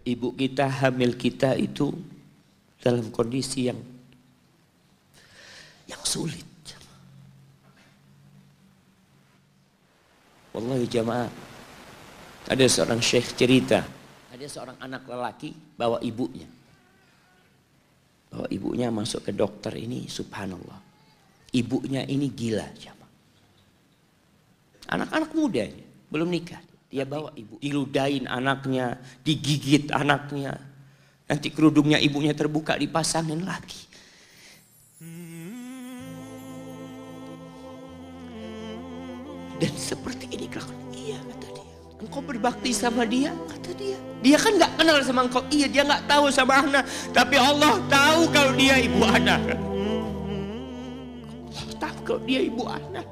ibu kita, hamil kita itu dalam kondisi yang sulit. Wallahi jamaah, ada seorang syekh cerita, ada seorang anak lelaki bawa ibunya. Bawa ibunya masuk ke dokter ini, subhanallah. Ibunya ini gila jamaah. Anak-anak muda ini, belum nikah. Dia bawa ibu, diludahin anaknya, digigit anaknya. Nanti kerudungnya ibunya terbuka, dipasangin lagi. Dan seperti ini kelakuan. Iya kata dia. Engkau berbakti sama dia, kata dia. Dia kan gak kenal sama engkau. Iya, dia gak tahu sama Ana. Tapi Allah tahu kalau dia ibu Ana. Allah tahu kalau dia ibu Ana.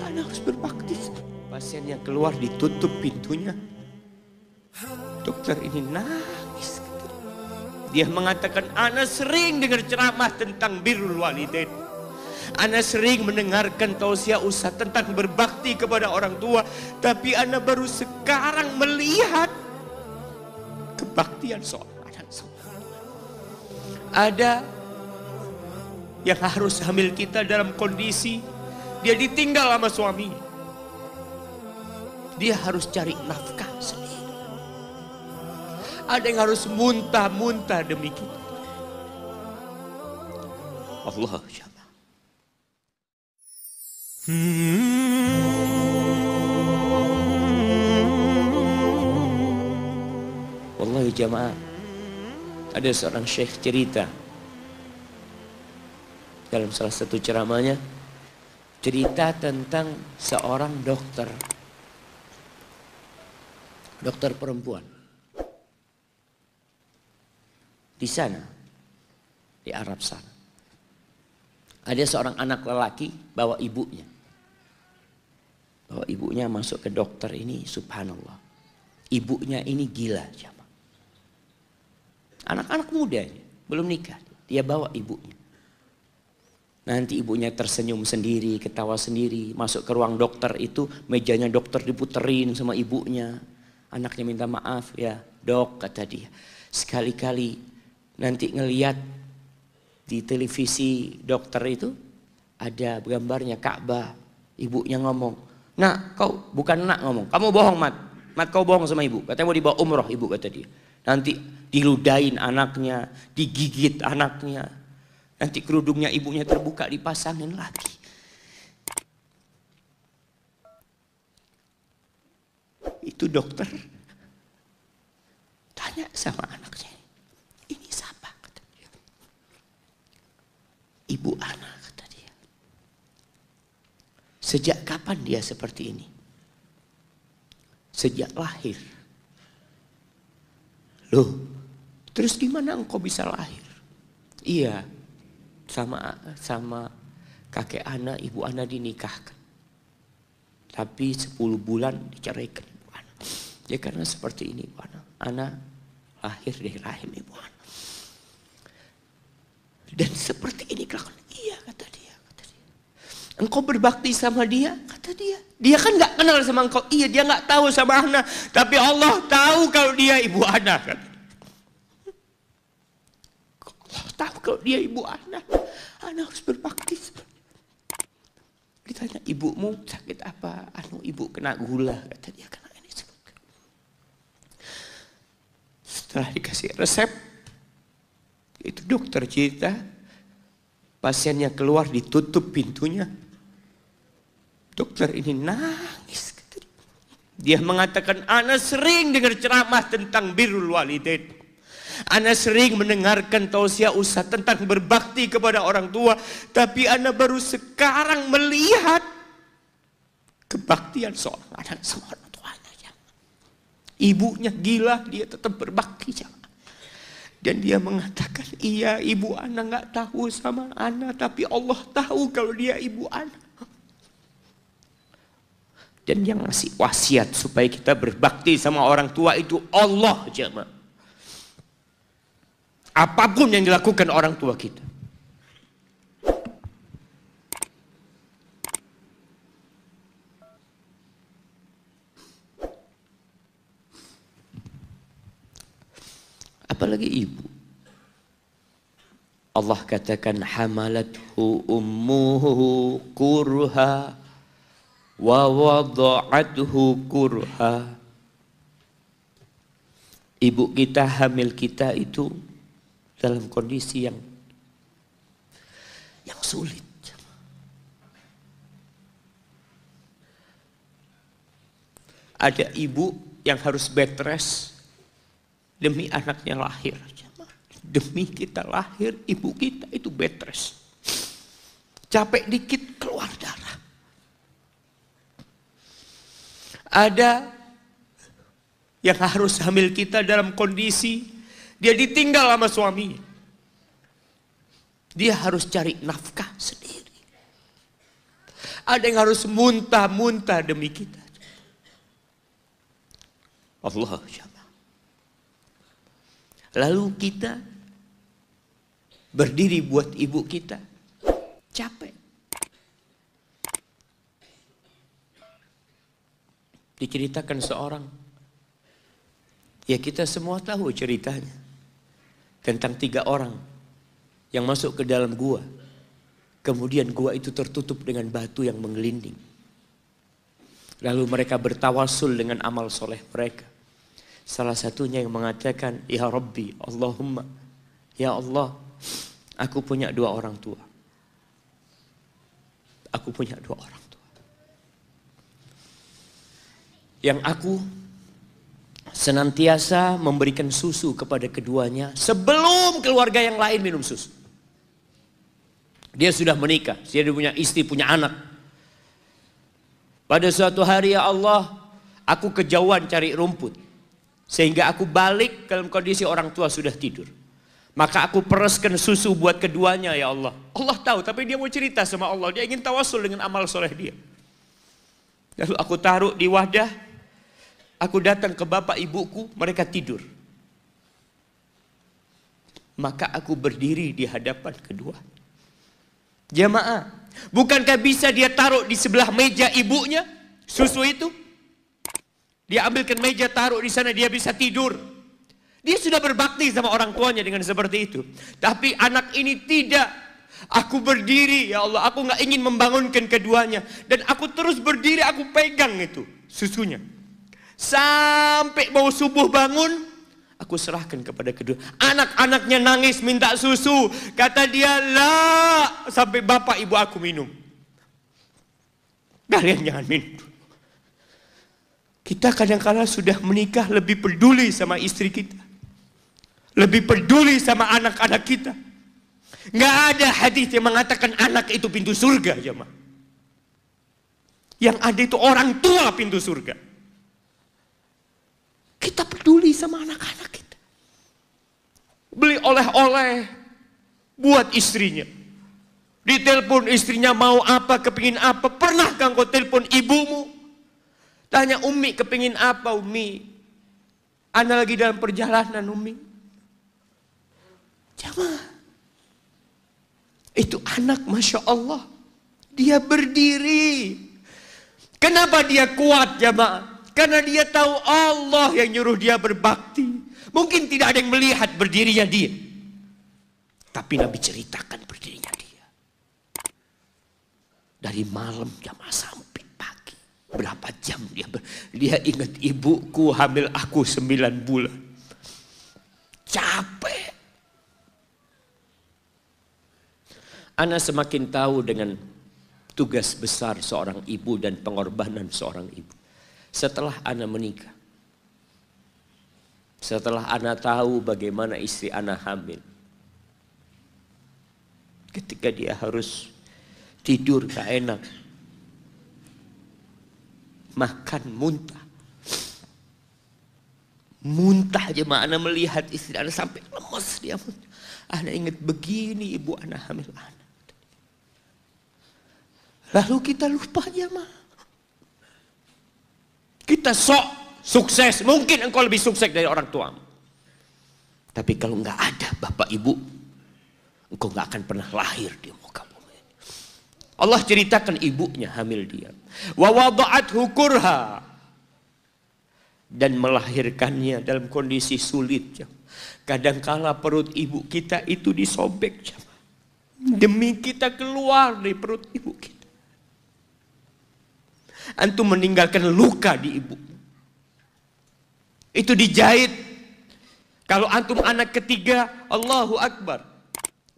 Ana harus berbakti. Pasiennya keluar, ditutup pintunya. Dokter ini nangis. Dia mengatakan, Ana sering dengar ceramah tentang birrul walidain. Ana sering mendengarkan tausiah ustaz tentang berbakti kepada orang tua. Tapi Ana baru sekarang melihat kebaktian seorang anak. Ada yang harus hamil kita dalam kondisi dia ditinggal sama suaminya. Dia harus cari nafkah sendiri. Ada yang harus muntah-muntah demi kita. Allah ya. Wallahi jamaah, ada seorang syekh cerita dalam salah satu ceramahnya, cerita tentang seorang dokter perempuan di sana, di Arab sana. Ada seorang anak lelaki bawa ibunya. Bahwa ibunya masuk ke dokter ini, subhanallah. Ibunya ini gila. Anak-anak muda ini, belum nikah. Dia bawa ibunya. Nanti ibunya tersenyum sendiri, ketawa sendiri. Masuk ke ruang dokter itu, mejanya dokter diputerin sama ibunya. Anaknya minta maaf ya, dok kata dia. Sekali-kali nanti ngeliat di televisi dokter itu, ada gambarnya Ka'bah. Ibunya ngomong, nak kau bukan nak ngomong, kamu bohong mat kau bohong sama ibu, katanya mau dibawa umroh ibu kata dia. Nanti diludahin anaknya, digigit anaknya, nanti kerudungnya ibunya terbuka dipasangin lagi. Itu dokter tanya sama anaknya, ini siapa kata dia. Ibu anak. Sejak kapan dia seperti ini? Sejak lahir. Loh, terus gimana engkau bisa lahir? Iya, sama kakek Ana, ibu Ana dinikahkan. Tapi 10 bulan diceraikan ibu Ana. Ya karena seperti ini ibu Ana. Ana lahir dari rahim ibu Ana. Dan seperti ini kelakuan. Iya kata dia. Engkau berbakti sama dia, kata dia. Dia kan gak kenal sama engkau. Iya, dia gak tahu sama Ana. Tapi Allah tahu kalau dia ibu Ana. Allah tahu kalau dia ibu Ana. Ana harus berbakti. Ditanya, ibumu sakit apa? Ibu kena gula. Kata dia, kena ini. Setelah dikasih resep, itu dokter cerita, pasiennya keluar, ditutup pintunya. Dokter ini nangis. Dia mengatakan, Ana sering dengar ceramah tentang birrul walidain. Ana sering mendengarkan tausiah ustaz tentang berbakti kepada orang tua. Tapi Ana baru sekarang melihat kebaktian seorang anak sama orang tuanya. Ibunya gila, dia tetap berbakti. Dan dia mengatakan, iya ibu Ana gak tahu sama Ana. Tapi Allah tahu kalau dia ibu Ana. Dan yang ngasih wasiat supaya kita berbakti sama orang tua itu Allah jemaah. Apapun yang dilakukan orang tua kita. Apalagi ibu. Allah katakan hamalathu ummuhu kurha wa wada'athu kurha. Ibu kita, hamil kita itu dalam kondisi yang sulit. Ada ibu yang harus bed rest demi anaknya lahir. Demi kita lahir, ibu kita itu bed rest. Capek dikit keluar darah. Ada yang harus hamil kita dalam kondisi dia ditinggal sama suaminya. Dia harus cari nafkah sendiri. Ada yang harus muntah-muntah demi kita. Allah jamaah. Lalu kita berdiri buat ibu kita. Capek. Diceritakan seorang. Ya kita semua tahu ceritanya. Tentang 3 orang yang masuk ke dalam gua. Kemudian gua itu tertutup dengan batu yang menggelinding. Lalu mereka bertawasul dengan amal soleh mereka. Salah satunya yang mengatakan, Ya Rabbi, Allahumma, Ya Allah, aku punya 2 orang tua. Aku punya 2 orang tua. Yang aku senantiasa memberikan susu kepada keduanya sebelum keluarga yang lain minum susu. Dia sudah menikah, dia punya istri, punya anak. Pada suatu hari, ya Allah, aku kejauhan cari rumput. Sehingga aku balik dalam kondisi orang tua sudah tidur. Maka aku pereskan susu buat keduanya, ya Allah. Allah tahu, tapi dia mau cerita sama Allah. Dia ingin tawasul dengan amal soleh dia. Lalu aku taruh di wadah. Aku datang ke bapak ibuku, mereka tidur. Maka aku berdiri di hadapan kedua. Jamaah, bukankah bisa dia taruh di sebelah meja ibunya susu itu? Dia ambilkan meja, taruh di sana, dia bisa tidur. Dia sudah berbakti sama orang tuanya dengan seperti itu. Tapi anak ini tidak. Aku berdiri, ya Allah, aku gak ingin membangunkan keduanya. Dan aku terus berdiri, aku pegang itu susunya. Sampai mau subuh bangun, aku serahkan kepada kedua. Anak-anaknya nangis minta susu. Kata dia, lah, sampai bapak ibu aku minum. Kalian jangan minum. Kita kadang-kala sudah menikah lebih peduli sama istri kita. Lebih peduli sama anak-anak kita. Nggak ada hadis yang mengatakan anak itu pintu surga, jemaah. Yang ada itu orang tua pintu surga. Kita peduli sama anak-anak kita. Beli oleh-oleh buat istrinya. Ditelepon istrinya mau apa, kepingin apa. Pernahkah engkau telepon ibumu? Tanya, Umi kepingin apa, Umi? Ana lagi dalam perjalanan, Umi. Jamaah. Itu anak, Masya Allah. Dia berdiri. Kenapa dia kuat, jamaah? Karena dia tahu Allah yang nyuruh dia berbakti. Mungkin tidak ada yang melihat berdirinya dia. Tapi Nabi ceritakan berdirinya dia. Dari malam jamaah sampai pagi. Berapa jam dia ingat ibuku hamil aku 9 bulan. Capek. Ana semakin tahu dengan tugas besar seorang ibu dan pengorbanan seorang ibu. Setelah Ana menikah, setelah Ana tahu bagaimana istri Ana hamil, ketika dia harus tidur gak enak, makan muntah, muntah aja, Ana melihat istri Ana sampai lemes dia. Ana ingat begini ibu Ana hamil Ana. Lalu kita lupa jemaah. Kita sok sukses. Mungkin engkau lebih sukses dari orang tuamu. Tapi kalau nggak ada bapak ibu, engkau nggak akan pernah lahir di muka bumi. Allah ceritakan ibunya hamil dia. Wa wada'athu kurha. dan melahirkannya dalam kondisi sulit. Kadangkala perut ibu kita itu disobek demi kita keluar dari perut ibu kita. Antum meninggalkan luka di ibu. Itu dijahit. Kalau antum anak ketiga, Allahu Akbar.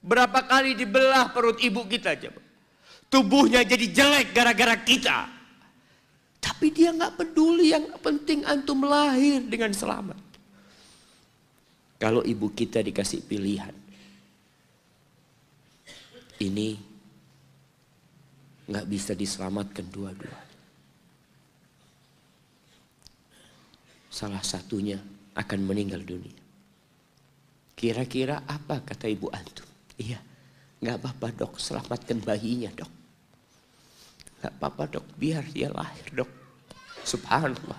Berapa kali dibelah perut ibu kita coba. Tubuhnya jadi jelek gara-gara kita. Tapi dia nggak peduli, yang penting antum lahir dengan selamat. Kalau ibu kita dikasih pilihan, ini nggak bisa diselamatkan dua-dua. Salah satunya akan meninggal dunia. Kira-kira apa kata ibu antum? Iya, nggak apa-apa dok, selamatkan bayinya dok. Nggak apa-apa dok, biar dia lahir dok. Subhanallah.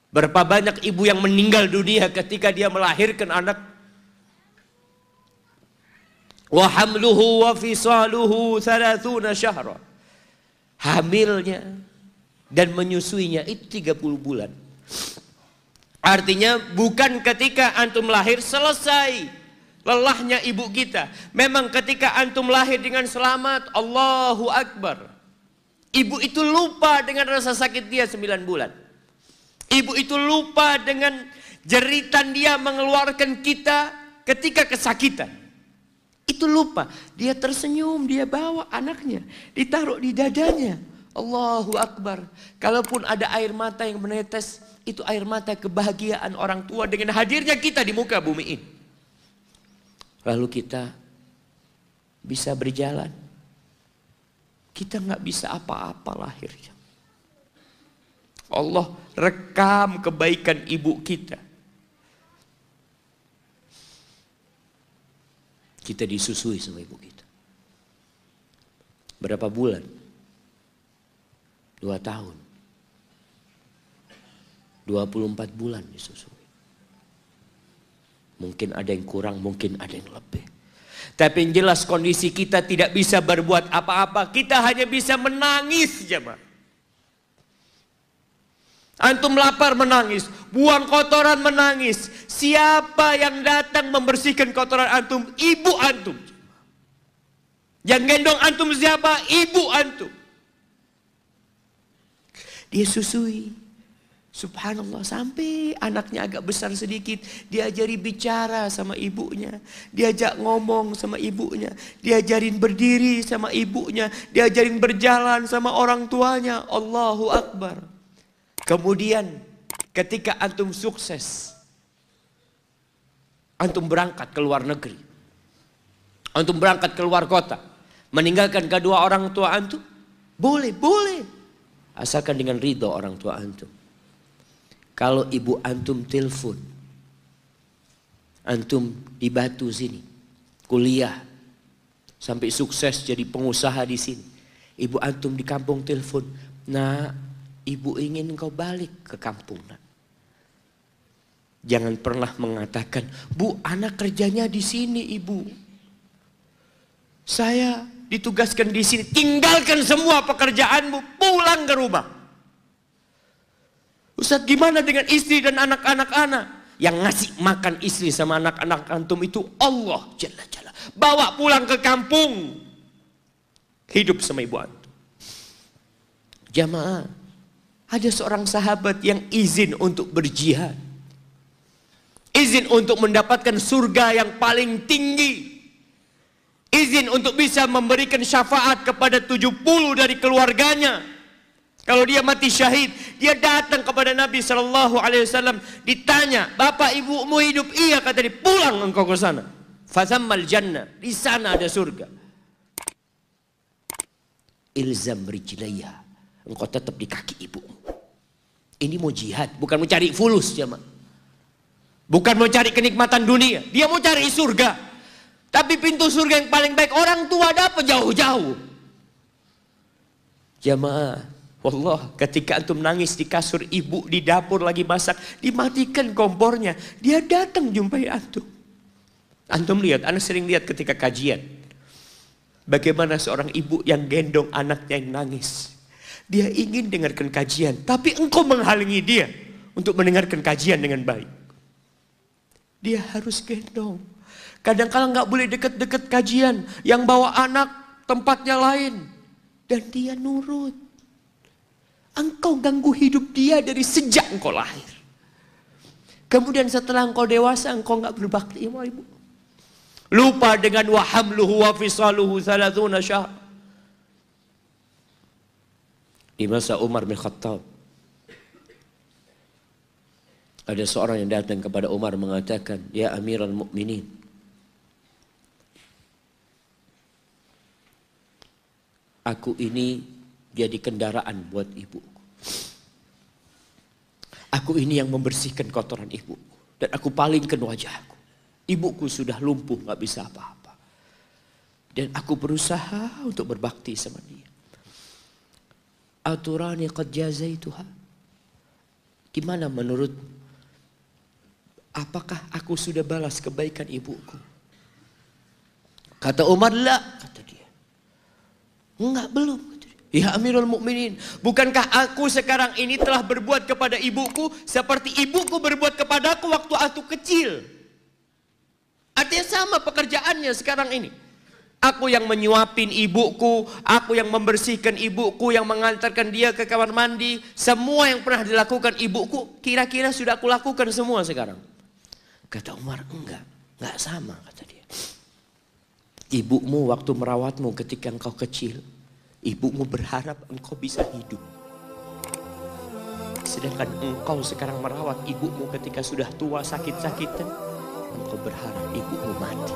Berapa banyak ibu yang meninggal dunia ketika dia melahirkan anak. Wa hamluhu wa fisaluhu 30 syahra. Hamilnya dan menyusuinya itu 30 bulan. Artinya bukan ketika antum lahir selesai lelahnya ibu kita. Memang ketika antum lahir dengan selamat, Allahu Akbar. Ibu itu lupa dengan rasa sakit dia 9 bulan. Ibu itu lupa dengan jeritan dia mengeluarkan kita ketika kesakitan. Itu lupa. Dia tersenyum, dia bawa anaknya, ditaruh di dadanya. Allahu Akbar. Kalaupun ada air mata yang menetes, itu air mata kebahagiaan orang tua dengan hadirnya kita di muka bumi ini. Lalu kita bisa berjalan. Kita nggak bisa apa-apa lahirnya. Allah rekam kebaikan ibu kita. Kita disusui sama ibu kita. Berapa bulan? 2 tahun. 24 bulan disusui. Mungkin ada yang kurang, mungkin ada yang lebih. Tapi yang jelas kondisi kita tidak bisa berbuat apa-apa. Kita hanya bisa menangis jemaah. Antum lapar menangis, buang kotoran menangis. Siapa yang datang membersihkan kotoran antum? Ibu antum. Yang gendong antum siapa? Ibu antum. Dia susui. Subhanallah, sampai anaknya agak besar sedikit, diajari bicara sama ibunya, diajak ngomong sama ibunya, diajarin berdiri sama ibunya, diajarin berjalan sama orang tuanya. Allahu Akbar. Kemudian ketika antum sukses, antum berangkat ke luar negeri, antum berangkat ke luar kota, meninggalkan kedua orang tua antum, boleh, asalkan dengan ridho orang tua antum. Kalau ibu antum telepon, antum di Batu sini, kuliah, sampai sukses jadi pengusaha di sini. Ibu antum di kampung telepon, nah ibu ingin kau balik ke kampung. Nah. Jangan pernah mengatakan, bu anak kerjanya di sini ibu. Saya ditugaskan di sini, tinggalkan semua pekerjaanmu, pulang ke rumah. Ustaz, gimana dengan istri dan anak-anak anak? Yang ngasih makan istri sama anak-anak antum itu Allah Jalla Jalla. Bawa pulang ke kampung. Hidup sama ibu antum. Jamaah, ada seorang sahabat yang izin untuk berjihad. Izin untuk mendapatkan surga yang paling tinggi. Izin untuk bisa memberikan syafaat kepada 70 dari keluarganya. Kalau dia mati syahid, dia datang kepada Nabi SAW, ditanya, bapak ibumu hidup? Iya, kata dia, pulang engkau ke sana. Fathammal jannah, di sana ada surga. Ilzam rijlaiha, engkau tetap di kaki ibumu. Ini mau jihad, bukan mau cari fulus jemaah. Bukan mau cari kenikmatan dunia, dia mau cari surga. Tapi pintu surga yang paling baik orang tua dapat jauh-jauh. Jemaah, wallah, ketika antum nangis di kasur ibu, di dapur lagi masak, dimatikan kompornya, dia datang jumpai antum. Antum lihat, anak sering lihat ketika kajian, bagaimana seorang ibu yang gendong anaknya yang nangis. Dia ingin dengarkan kajian, tapi engkau menghalangi dia. untuk mendengarkan kajian dengan baik. Dia harus gendong. Kadang-kala nggak boleh deket-deket kajian. Yang bawa anak tempatnya lain. Dan dia nurut. Engkau ganggu hidup dia dari sejak engkau lahir. Kemudian setelah engkau dewasa, engkau nggak berbakti sama ibu. Lupa dengan wa hamluhu wa fisaluhu 30 syahr. Di masa Umar bin Khattab, ada seorang yang datang kepada Umar mengatakan, "Ya Amirul Mukminin, aku ini jadi kendaraan buat ibuku. Aku ini yang membersihkan kotoran ibuku. Dan aku palingkan wajahku. Ibuku sudah lumpuh, gak bisa apa-apa. Dan aku berusaha untuk berbakti sama dia. Aturani qad jazaituha. Gimana menurut, apakah aku sudah balas kebaikan ibuku?" Kata Umar, "La," kata dia. "Enggak, belum." "Ya Amirul Mukminin, bukankah aku sekarang ini telah berbuat kepada ibuku seperti ibuku berbuat kepadaku waktu aku kecil?" Artinya sama pekerjaannya sekarang ini. Aku yang menyuapin ibuku, aku yang membersihkan ibuku, yang mengantarkan dia ke kamar mandi. Semua yang pernah dilakukan ibuku, kira-kira sudah aku lakukan semua sekarang. Kata Umar, enggak sama, kata dia. Ibumu waktu merawatmu ketika engkau kecil, ibumu berharap engkau bisa hidup. Sedangkan engkau sekarang merawat ibumu ketika sudah tua sakit-sakitan, engkau berharap ibumu mati.